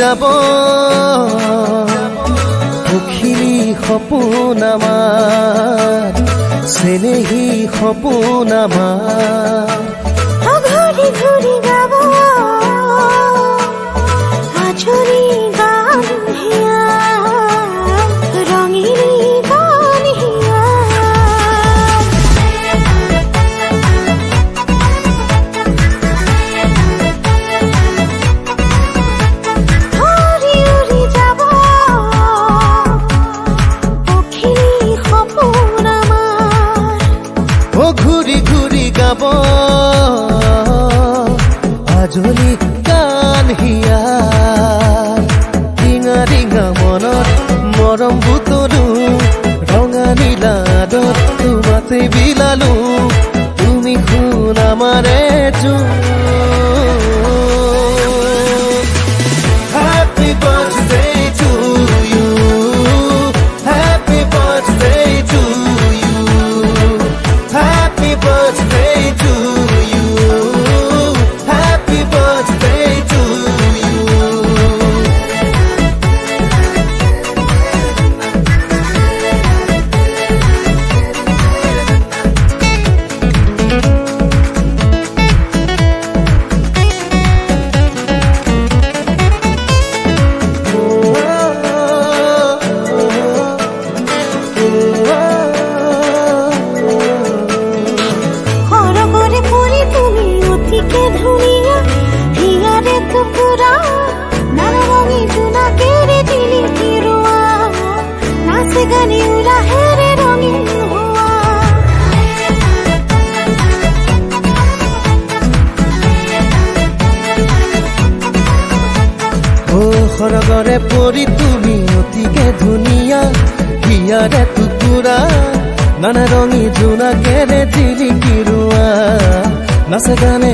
যাব পখিলি সপোন আমার চেনেহি সপোন আমার ঘুরি ঘুরি গাব আজরি গান হিয়া রঙিনী গান হিয়া ঘুরি ঘুরি গাব আজলি গান হিয়া ৰিঙা ৰিঙা মনত মৰম বুটলো ৰঙা নীলাদত তোমাতে বিলালো তুমি শুন আমাৰে Happy birthday to you Happy birthday to you Happy birthday to you Happy birthday to you সৰগৰে পৰি তুমি অতিকে ধুনীয়া হিয়াৰে টুকুৰা নানা ৰঙী জোনাকেৰে জিলিকি ৰোৱা নাচে গানে